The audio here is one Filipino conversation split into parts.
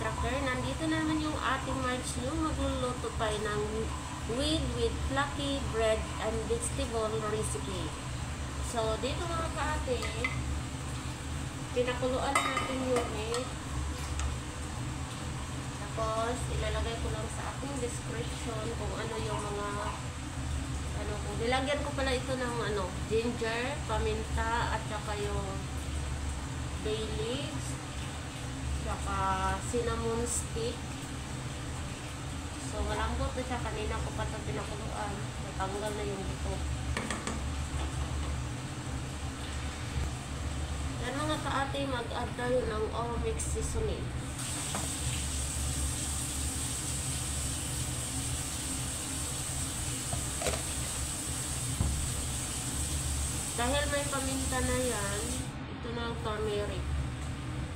Tracker. Nandito naman yung ating March yung magluluto tayo ng with flaky bread and vegetable recipe. So, dito mga kaate, pinakuluan natin yung meat. Tapos, ilalagay ko lang sa aking description kung ano yung mga kung nilagyan ko pala ito ng ginger, paminta, at saka yung bay leaves, saka cinnamon stick. So, malambot na siya. Kanina ko pa ito pinakuluan. Natanggal na yung buto. Yan mga kaate, mag-add tayo ng all mix seasoning. Dahil may paminta na yan, ito na ang turmeric.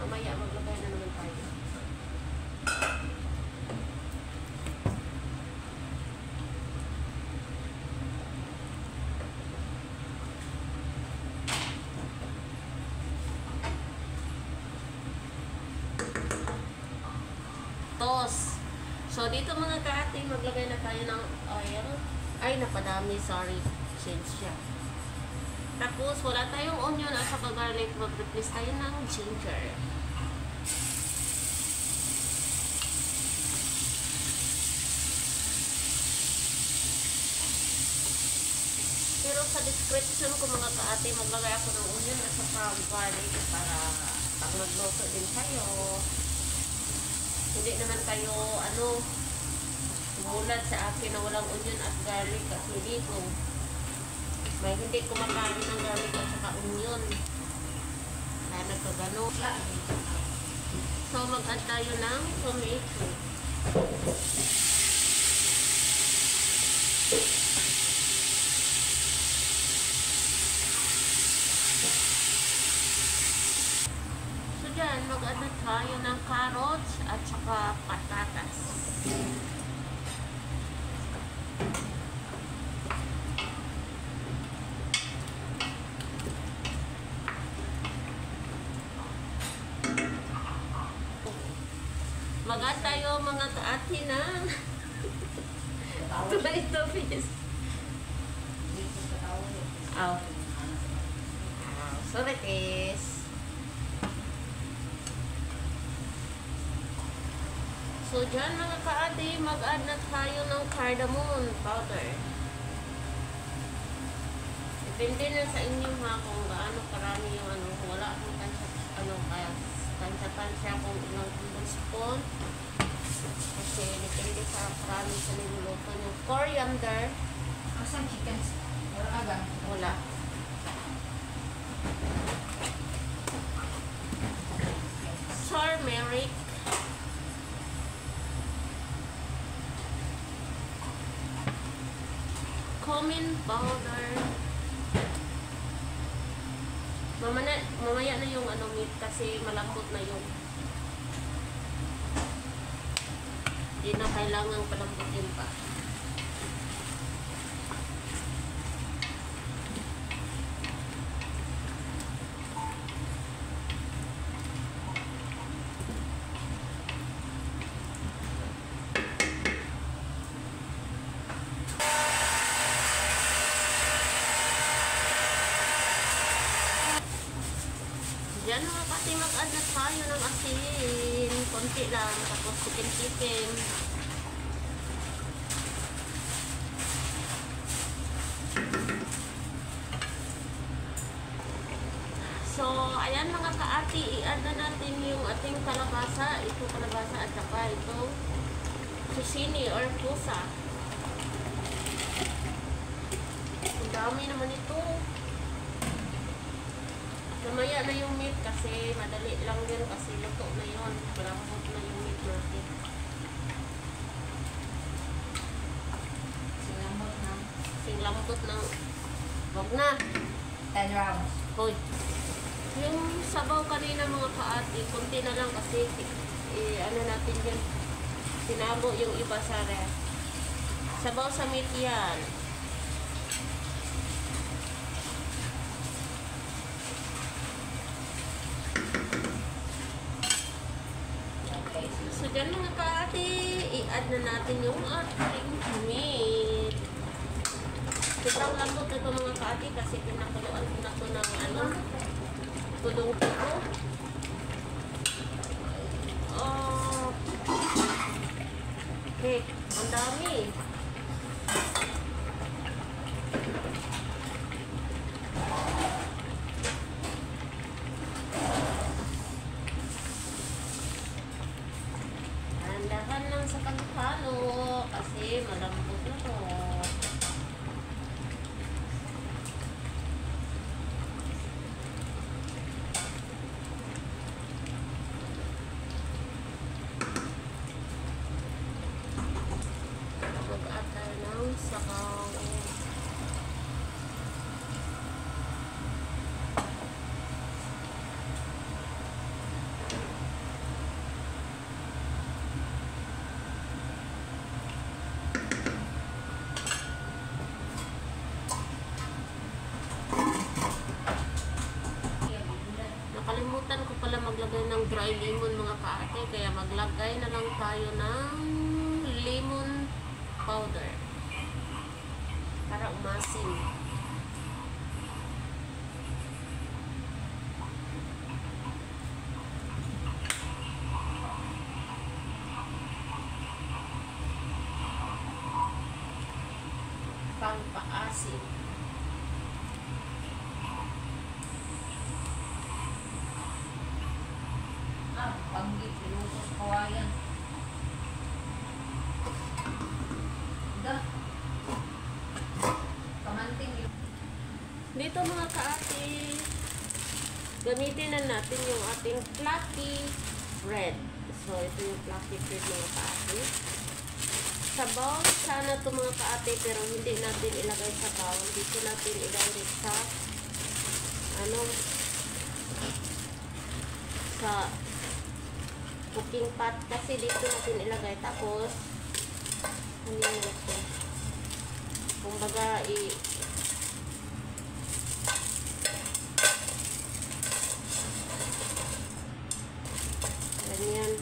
Mamaya maglagay na naman tayo. Toss. So, dito mga kaate, maglagay na tayo ng oil. Ay, napadami. Sorry. Change siya. Tapos, wala tayong onion at saka garlic. Mag-replace tayo ng ginger. Pero sa description ko mga kaate, maglagay ako ng onion at saka garlic para pag magluto din kayo. Hindi naman kayo, bulat sa akin na walang onion at garlic kasi dito. May hindi kumakain ng garlic at saka onion. Kaya nagkagano. So, mag-add tayo ng tomato. So, dyan, mag-add na tayo ng carrots at saka patatas. Mag-add tayo mga kaate ng tomato paste. So that is so dyan mga kaate, mag-add na tayo ng cardamom powder. Depende na sa inyo ha kung gaano karami yung wala akong tansya kung ilang tablespoon. Kasi depende sa karami sa niluluto nyo. Coriander. Asan chicken? Wala. Turmeric. Cumin powder. Mamaya na yung meat kasi malambot na yung. Hindi na kailangang palambutin pa. Diyan mga pati mag-add na tayo ng asin. Konti lang. Tapos chicken. So, ayan mga kaati. I-add na natin yung ating kalabasa. Ito kalabasa at saka itong zucchini or pusa. Ang dami naman ito. Mamaya na yung meat kasi madali lang din kasi luto na yun. Malambot na yung meat natin. Singlambot na. Wag na. 10 rounds. Hoy. Yung sabaw kanina mga kaati, kunti na lang kasi natin yan. Sinabo yung iba sa ref. Sabaw sa meat yan. So, So, dyan mga kaati, i-add na natin yung ating meat. Sobrang lambot na ito mga kaati kasi pinakuluan ko na ito ng tulong-tulo. Oh. Okay, ang dami. Dahan lang sa paghalo kasi malambot na to. Mag-add tayo ng sakaw. Nakalimutan ko pala maglagay ng dry lemon mga kaate, kaya maglagay na lang tayo ng lemon powder para umasim. Pampaasim. Panggit, ilutos kawayan. Da. Kamanting yun. Dito mga kaati, gamitin na natin yung ating fluffy bread. So, ito yung fluffy bread mga kaati. Sa bowl, sana ito mga kaati, pero hindi natin ilagay sa bowl. Dito natin ilagay sa sa cooking pot kasi dito natin ilagay. Tapos ano yun ito, kumbaga ganyan.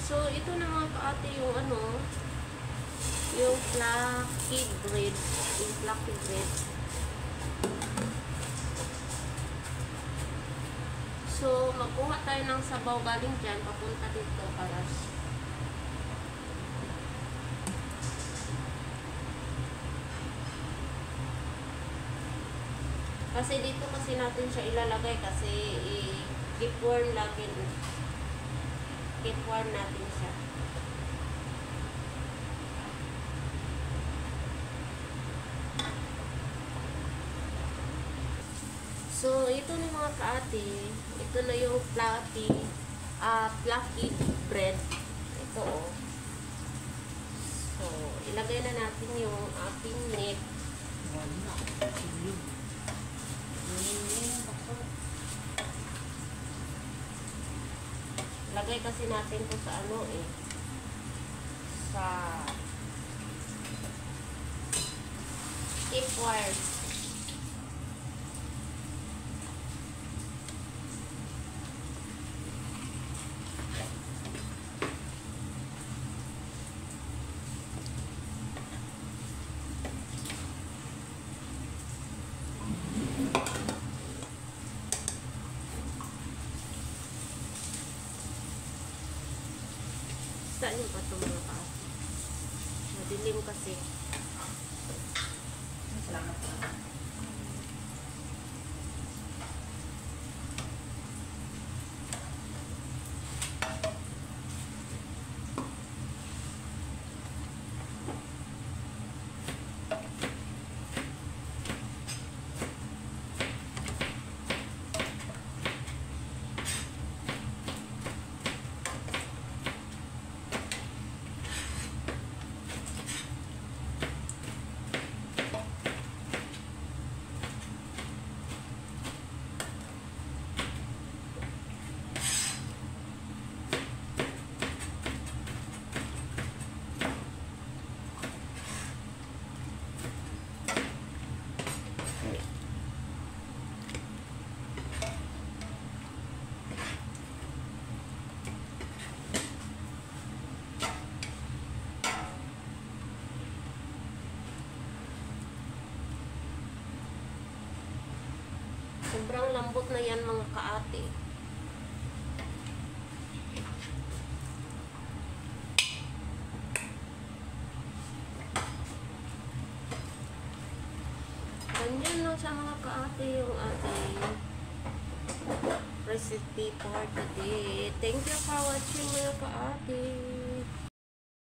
So, ito na mga kaate yung yung flaky bread. Yung flaky bread. So, magkuha tayo ng sabaw galing dyan, papunta dito para kasi dito kasi natin siya ilalagay kasi keep warm lagi. Keep warm natin siya. So, ito na mga kaati. Ito na yung fluffy bread. Ito oh. So, ilagay na natin yung ating meat. Lagay kasi natin to sa sa tipware. Saan yung pato mga kaas? Madilim kasi. Salamat po. Sobrang lambot na yan mga kaate. Ganyan lang sa mga kaate yung ating recipe for today. Thank you for watching mga kaate.